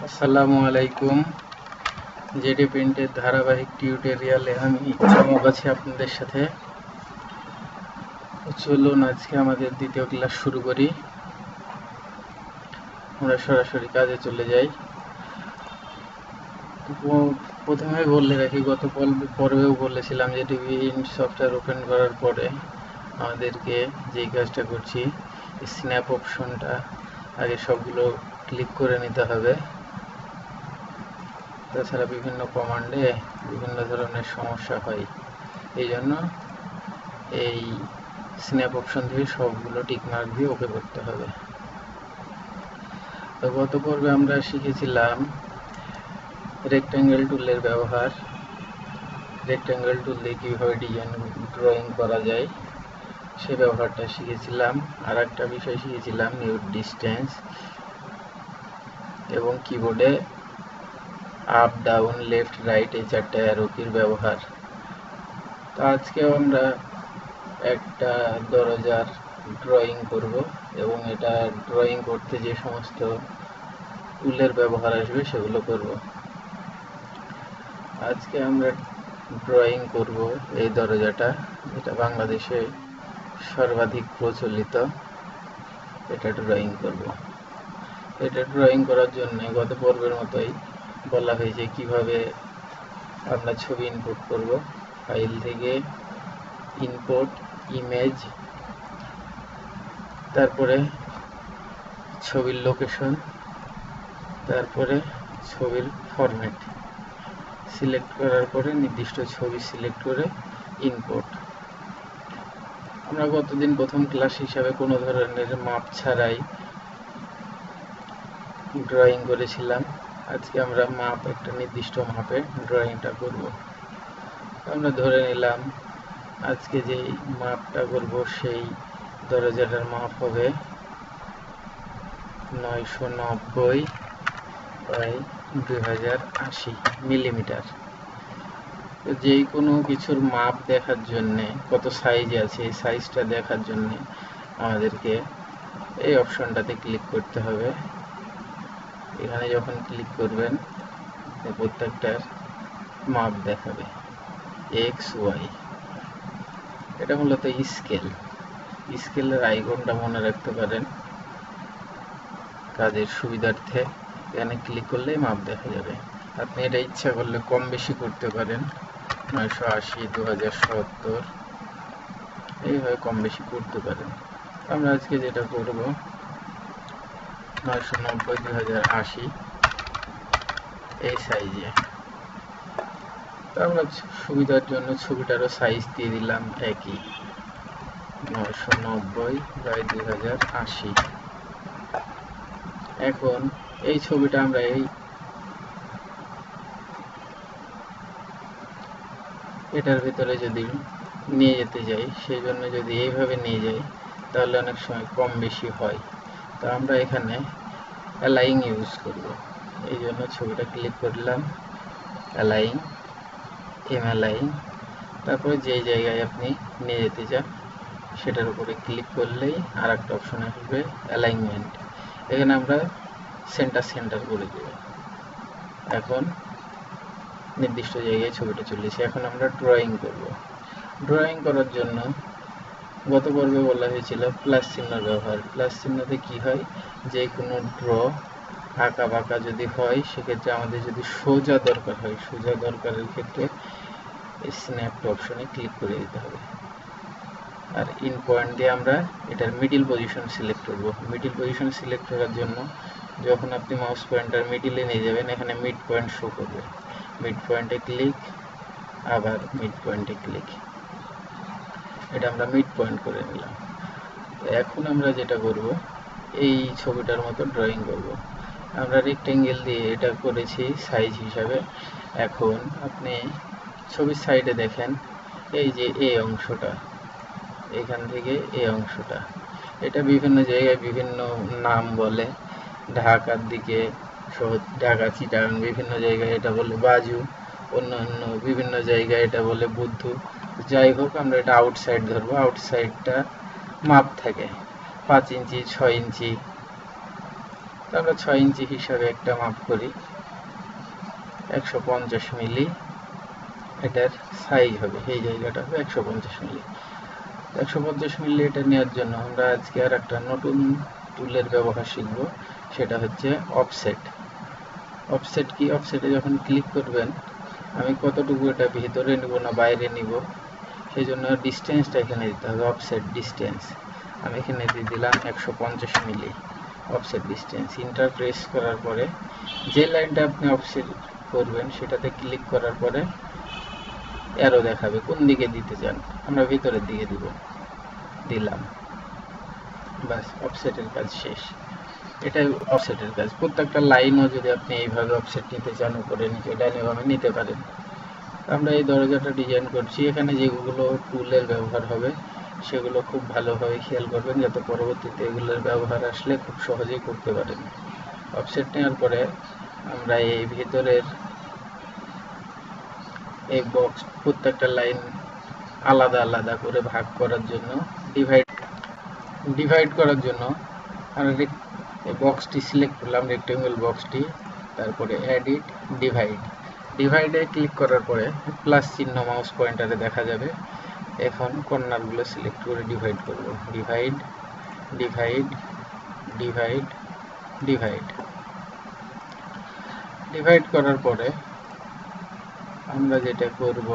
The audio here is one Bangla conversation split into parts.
আসসালামু আলাইকুম। জেডি প্রিন্টের ধারাবাহিক টিউটোরিয়ালে আমি চমক আছি আপনাদের সাথে। চলুন আজকে আমাদের দ্বিতীয় ক্লাস শুরু করি। আমরা সরাসরি কাজে চলে যাই। প্রথমে বলে রাখি, গত পর্বেও বলেছিলাম যে টিভি সফটওয়্যার ওপেন করার পরে আমাদেরকে যেই কাজটা করছি, স্ন্যাপ অপশনটা আগে সবগুলো ক্লিক করে নিতে হবে। তাছাড়া বিভিন্ন কমান্ডে বিভিন্ন ধরনের সমস্যা হয়, এই জন্য এই স্ন্যাপ অপশন থেকে সবগুলো টিকমার্ক দিয়ে ওকে করতে হবে। তো গত পর্বে আমরা শিখেছিলাম রেক্ট্যাঙ্গেল টুলের ব্যবহার, রেক্ট্যাঙ্গেল টুল দিয়ে কীভাবে ডিজাইন ড্রয়িং করা যায় সে ব্যবহারটা শিখেছিলাম। আর একটা বিষয় শিখেছিলাম নিউ ডিস্টেন্স এবং কিবোর্ডে আপ ডাউন লেফট রাইট এই চারটে অ্যারো কির ব্যবহার। তো আজকেও আমরা একটা দরজার ড্রয়িং করব এবং এটা ড্রয়িং করতে যে সমস্ত টুলের ব্যবহার আসবে সেগুলো করব। আজকে আমরা ড্রয়িং করব এই দরজাটা, যেটা বাংলাদেশে সর্বাধিক প্রচলিত। এটা ড্রয়িং করব। এটা ড্রয়িং করার জন্য গত পর্বের মতোই বলা হয়েছে কিভাবে আমরা ছবি ইনপুট করব। ফাইল থেকে ইনপুট ইমেজ, তারপরে ছবির লোকেশন, তারপরে ছবির ফরম্যাট সিলেক্ট করার পরে নির্দিষ্ট ছবি সিলেক্ট করে ইনপুট। আমরা গতদিন প্রথম ক্লাস হিসাবে কোনো ধরনের মাপ ছাড়াই ড্রয়িং করেছিলাম। আজকে আমরা মাপ, একটা নির্দিষ্ট মাপে ড্রয়িংটা করব। আমরা ধরে নিলাম আজকে যেই মাপটা করব সেই দরজাটার মাপ হবে 990 বাই 2080 মিলিমিটার। তো যেই কোনো কিছুর মাপ দেখার জন্যে, কত সাইজ আছে এই সাইজটা দেখার জন্যে আমাদেরকে এই অপশনটাতে ক্লিক করতে হবে। এখানে যখন ক্লিক করবেন প্রত্যেকটার মাপ দেখাবে এক্স ওয়াই। এটা মূলত স্কেলের আইকনটা মনে রাখতে পারেন কাজের সুবিধার্থে। এখানে ক্লিক করলেই মাপ দেখা যাবে। আপনি এটা ইচ্ছা করলে কম বেশি করতে পারেন, 980, 2070 এইভাবে কম বেশি করতে পারেন। আমরা আজকে যেটা করব 990, 2080 এই সাইজে। তো আমরা সুবিধার জন্য ছবিটারও সাইজ দিয়ে দিলাম একই, 990 বাই 2080। এখন এই ছবিটা আমরা এটার ভিতরে যদি নিয়ে যেতে যাই, সেই জন্য যদি এইভাবে নিয়ে যাই তাহলে অনেক সময় কম বেশি হয়। তো আমরা এখানে অ্যালাইং ইউজ করব। এই জন্য ছবিটা ক্লিক করলাম, অ্যালাইং, অ্যালাইং, তারপরে যেই জায়গায় আপনি নিয়ে যেতে চান সেটার উপরে ক্লিক করলেই আর একটা অপশন আসবে অ্যালাইনমেন্ট। এখানে আমরা সেন্টার করে দেব। এখন নির্দিষ্ট জায়গায় ছবিটা চলেছে। এখন আমরা ড্রয়িং করব। ড্রয়িং করার জন্য গত পর্বে বলা হয়েছিল প্লাস চিহ্ন ব্যবহার। প্লাস চিহ্নতে কি হয়, যে কোনো ড্র আঁকা বাঁকা যদি হয় সেক্ষেত্রে আমাদের যদি সোজা দরকার হয়, সোজা দরকারের ক্ষেত্রে স্ন্যাপ অপশনে ক্লিক করে দিতে হবে। আর ইন পয়েন্ট দিয়ে আমরা এটার মিডিল পজিশন সিলেক্ট করব। মিডিল পজিশন সিলেক্ট করার জন্য যখন আপনি মাউস পয়েন্টার মিডিলে নিয়ে যাবেন, এখানে মিড পয়েন্ট শো করবে। মিড পয়েন্টে ক্লিক, আবার মিড পয়েন্টে ক্লিক। এটা আমরা মিড পয়েন্ট করে নিলাম। এখন আমরা যেটা করব, এই ছবিটার মতো ড্রয়িং করব। আমরা রেক্ট্যাঙ্গেল দিয়ে এটা করেছি সাইজ হিসাবে। এখন আপনি ছবির সাইডে দেখেন এই যে এই অংশটা, এখান থেকে এই অংশটা, এটা বিভিন্ন জায়গায় বিভিন্ন নাম বলে। ঢাকার দিকে ঢাকা, চিটাগাং, বিভিন্ন জায়গায় এটা বলে বাজু, অন্যান্য বিভিন্ন জায়গায় এটা বলে বুদ্ধ। যাই হোক, আমরা এটা আউটসাইড ধরবো। আউটসাইডটা মাপ থাকে 5 ইঞ্চি, 6 ইঞ্চি, তো আমরা 6 ইঞ্চি হিসাবে একটা মাপ করি, 150 মিলি এটার সাইজ হবে, এই জায়গাটা হবে 150 মিলি। 150 মিলি এটা নেওয়ার জন্য আমরা আজকে আর একটা নতুন টুলের ব্যবহার শিখব, সেটা হচ্ছে অফসেট। অফসেট কি? অফসেটে যখন ক্লিক করবেন, আমি কতটুকু এটা ভিতরে নিব না বাইরে নিব, সেই জন্য ডিস্টেন্সটা এখানে দিতে হবে, অফসেট ডিস্টেন্স। আমি এখানে দিয়ে দিলাম 150 মিলি অফসেট ডিস্টেন্স। ইন্টার প্রেস করার পরে যে লাইনটা আপনি অফসেট করবেন সেটাতে ক্লিক করার পরে অ্যারো দেখাবে কোন দিকে দিতে চান, আমরা ভিতরের দিকে দিব, দিলাম, বাস অফসেটের কাজ শেষ। এটাই অফসেটের কাজ। প্রত্যেকটা লাইনও যদি আপনি এইভাবে অফসেট নিতে চান, উপরে নিচে ডাইনে বামে নিতে পারেন। আমরা এই দরজাটা ডিজাইন করছি, এখানে যেগুলো টুলের ব্যবহার হবে সেগুলো খুব ভালোভাবে খেয়াল করবেন, যাতে পরবর্তীতে এগুলোর ব্যবহার আসলে খুব সহজেই করতে পারেন। অফসেট নেওয়ার পরে আমরা এই ভিতরের এই বক্স, প্রত্যেকটা লাইন আলাদা আলাদা করে ভাগ করার জন্য, ডিভাইড করার জন্য আমরা এই বক্সটি সিলেক্ট করলাম, রেক্টেঙ্গল বক্সটি, তারপরে এডিট, ডিভাইডে ক্লিক করার পরে প্লাস চিহ্ন মাউস পয়েন্টারে দেখা যাবে। এখন কর্নারগুলো সিলেক্ট করে ডিভাইড করব, divide divide divide divide divide করার পরে আমরা যেটা করব,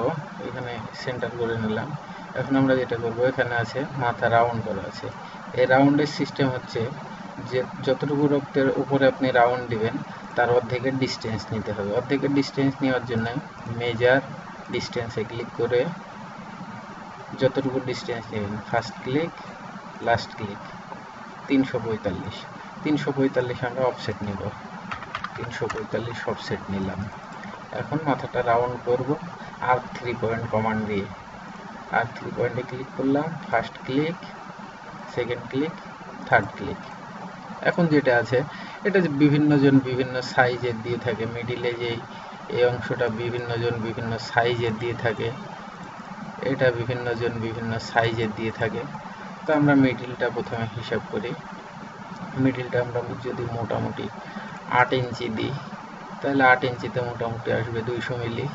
এখানে সেন্টার করে নিলাম। এখন আমরা যেটা করব, এখানে আছে মাথা রাউন্ড করা আছে। এই রাউন্ডের সিস্টেম হচ্ছে যে যতটুকু রক্তের উপরে আপনি রাউন্ড দিবেন তার অর্ধেকের ডিস্টেন্স নিতে হবে। অর্ধেকের ডিস্টেন্স নেওয়ার জন্য মেজার ডিস্টেন্সে ক্লিক করে যতটুকু ডিস্টেন্স নেবেন, ফার্স্ট ক্লিক, লাস্ট ক্লিক, 345 আমরা অফসেট নিব, 345 অফসেট নিলাম। এখন মাথাটা রাউন্ড করব আর 3 পয়েন্ট কমান্ড দিয়ে, আর 3 পয়েন্টে ক্লিক করলাম, first click, second click, third click. এখন যেটা আছে এটা যে বিভিন্ন জন বিভিন্ন সাইজের দিয়ে থাকে, মিডিলে যেই এই অংশটা বিভিন্ন জন বিভিন্ন সাইজের দিয়ে থাকে, এটা বিভিন্ন জন বিভিন্ন সাইজের দিয়ে থাকে। তো আমরা মিডিলটা প্রথমে হিসাব করি। মিডিলটা আমরা যদি মোটামুটি 8 ইঞ্চি দিই, তাহলে 8 ইঞ্চিতে মোটামুটি আসবে 200 মিলি।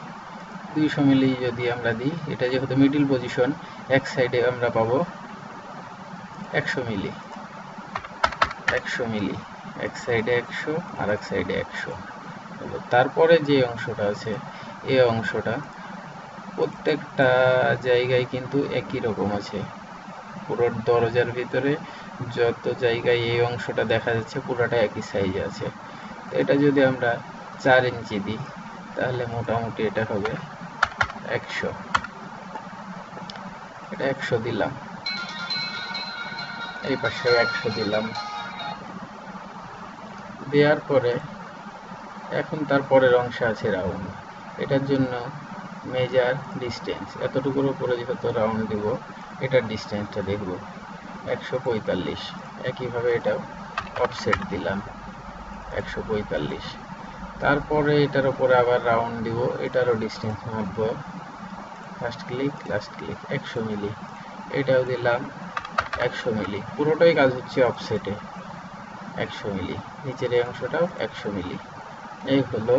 200 মিলি যদি আমরা দিই, এটা যেহেতু মিডিল পজিশন, এক সাইডে আমরা পাবো 100 মিলি, 100 মিলি, এক সাইডে 100 আর এক সাইডে 100। তারপরে যে অংশটা আছে, এই অংশটা প্রত্যেকটা জায়গায় কিন্তু একই রকম আছে। পুরো দরজার ভিতরে যত জায়গায় এই অংশটা দেখা যাচ্ছে পুরোটা একই সাইজে আছে। তো এটা যদি আমরা 4 ইঞ্চি দিই, তাহলে মোটামুটি এটা হবে 100, এটা 100 দিলাম, এই পাশে 100 দিলাম। দেওয়ার পরে এখন তারপরের অংশে আছে রাউন্ড, এটার জন্য মেজার ডিস্টেন্স, এতটুকুর উপরে যেহেতু রাউন্ড দিব, এটার ডিস্টেন্সটা দেখব 145। একইভাবে এটাও অফসেট দিলাম 145। তারপরে এটার উপরে আবার রাউন্ড দিব, এটারও ডিস্টেন্স মাপব, first click, last click, 100 milli, এটাও দিলাম 100 মিলি। পুরোটাই কাজ হচ্ছে অফসেটে, 100 মিলি, নিচের এই অংশটাও 100 মিলি। এই হলো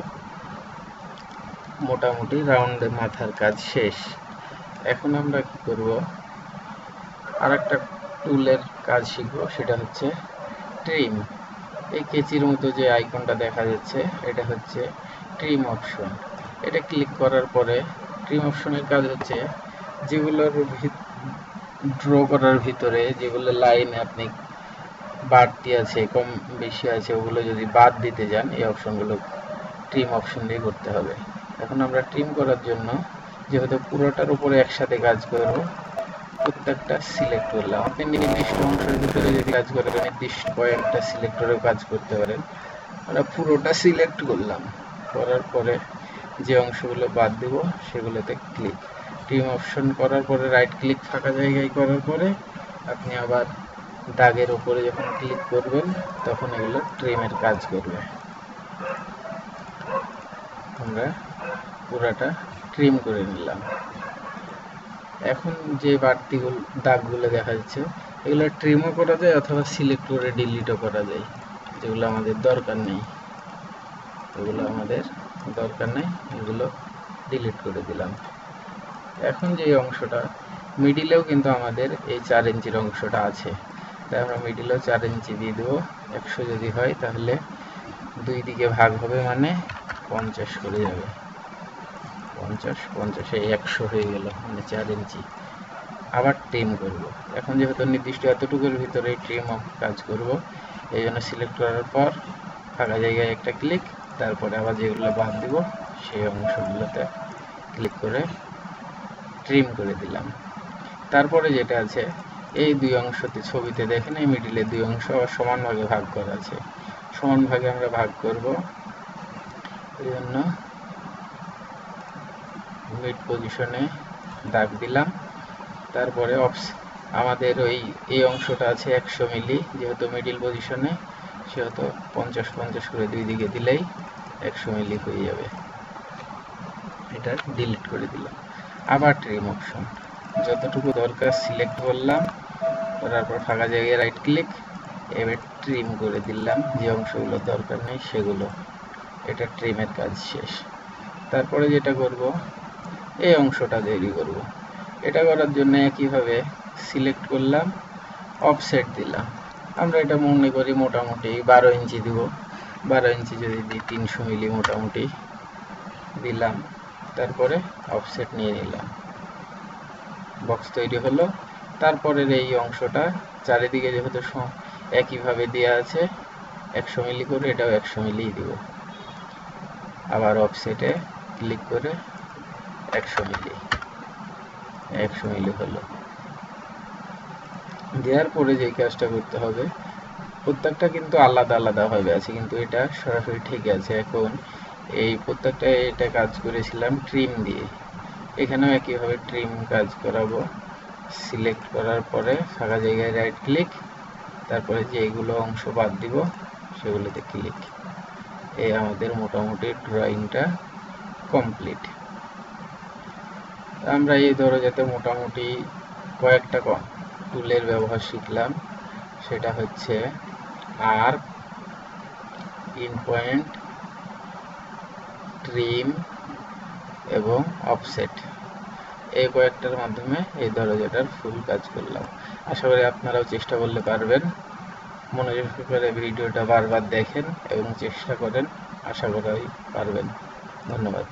মোটামুটি রাউন্ডে মাথার কাজ শেষ। এখন আমরা কি করব, আর একটা টুলের কাজ শিখব, সেটা হচ্ছে ট্রিম। এই কেচির মতো যে আইকনটা দেখা যাচ্ছে, এটা হচ্ছে ট্রিম অপশন। এটা ক্লিক করার পরে ট্রিম অপশনের কাজ হচ্ছে যেগুলোর ড্র করার ভিতরে যেগুলো লাইন আপনি বাড়তি আছে, কম বেশি আছে, ওগুলো যদি বাদ দিতে যান, এই অপশনগুলো ট্রিম অপশন দিয়ে করতে হবে। এখন আমরা ট্রিম করার জন্য যেহেতু পুরোটার উপরে একসাথে কাজ করব, প্রত্যেকটা সিলেক্ট করলাম। আপনি নির্দিষ্ট অংশের ভিতরে যদি কাজ করেন, নির্দিষ্ট কয়েকটা সিলেক্ট করে কাজ করতে পারেন। আমরা পুরোটা সিলেক্ট করলাম, করার পরে যে অংশগুলো বাদ দেব সেগুলোতে ক্লিক, ট্রিম অপশন করার পরে রাইট ক্লিক ফাঁকা জায়গায় করার পরে আপনি আবার দাগের উপরে যখন ক্লিক করবেন তখন এগুলো ট্রিমের কাজ করবে। আমরা পুরাটা ট্রিম করে নিলাম। এখন যে বাড়তি দাগগুলো দেখা যাচ্ছে, এগুলো ট্রিমও করা যায় অথবা সিলেক্ট করে ডিলিটও করা যায়। যেগুলো আমাদের দরকার নেই, এগুলো ডিলিট করে দিলাম। এখন যে অংশটা মিডিলেও কিন্তু আমাদের এই 4 ইঞ্চির অংশটা আছে, তাই আমরা মিডিলেও 4 ইঞ্চি দিয়ে দেবো। 100 যদি হয় তাহলে 2 দিকে ভাগ হবে, মানে 50 করে যাবে। 50 50 এই 100 হয়ে গেল, মানে 4 ইঞ্চি। আবার ট্রিম করব। এখন যেহেতু নির্দিষ্ট এতটুকুর ভিতরে ট্রিম কাজ করব, এই জন্য সিলেক্ট করার পর ফাঁকা জায়গায় একটা ক্লিক, তারপরে আবার যেগুলো বাদ দিব সেই অংশগুলোতে ক্লিক করে ট্রিম করে দিলাম। তারপরে যেটা আছে, এই 2 অংশতে ছবিতে দেখেন এই মিডিলে 2 অংশ সমান ভাগে ভাগ করা আছে, সমান ভাগে আমরা ভাগ করব। এই জন্য মিড পজিশনে দাগ দিলাম। তারপরে আমাদের এই অংশটা আছে 100 মিলি, যেহেতু মিডিল পজিশনে সেহেতু 50 50 করে 2 দিকে দিলেই 100 মিলি হয়ে যাবে। এটা ডিলিট করে দিলাম। আবার ট্রিম অপশন, যতটুকু দরকার সিলেক্ট করলাম, করার পর ফাঁকা জায়গায় রাইট ক্লিক, এবার ট্রিম করে দিলাম যে অংশগুলো দরকার নেই সেগুলো। এটা ট্রিমের কাজ শেষ। তারপরে যেটা করব, এই অংশটা তৈরি করব। এটা করার জন্য একইভাবে সিলেক্ট করলাম, অফসেট দিলাম। আমরা এটা মনে করি মোটামুটি 12 ইঞ্চি দিব। 12 ইঞ্চি যদি দিই 300 মিলি মোটামুটি দিলাম। তারপরে অফসেট নিয়ে নিলাম, বক্স তৈরি হলো। তারপরের এই অংশটা চারিদিকে যেহেতু একইভাবে দেওয়া আছে 100 মিলি করে, এটাও 100 মিলি দিব। আবার অফসেটে ক্লিক করে 100 মিলি হলো। দেওয়ার পরে যে কাজটা করতে হবে, প্রত্যেকটা কিন্তু আলাদা আলাদা ভাবে আছে, কিন্তু এটা সরাসরি ঠিক আছে। এখন এই প্রত্যেকটা এটা কাজ করেছিলাম ট্রিম দিয়ে, এখানেও একইভাবে ট্রিম কাজ করাবো। সিলেক্ট করার পরে ফাঁকা জায়গায় রাইট ক্লিক, তারপরে যেগুলো অংশ বাদ দিব সেগুলোতে ক্লিক। এই আমাদের মোটামুটি ড্রয়িংটা কমপ্লিট। আমরা এই দরজাতে মোটামুটি কয়েকটা টুলের ব্যবহার শিখলাম, সেটা হচ্ছে আর্ক, ইন পয়েন্ট, ট্রিম এবং অফসেট। এই কয়েকটার মাধ্যমে এই দরজাটার ফুল কাজ করলাম। আশা করি আপনারাও চেষ্টা করলে পারবেন। মনোযোগ সহকারে ভিডিওটা বারবার দেখেন এবং চেষ্টা করেন, আশা করি পারবেন। ধন্যবাদ।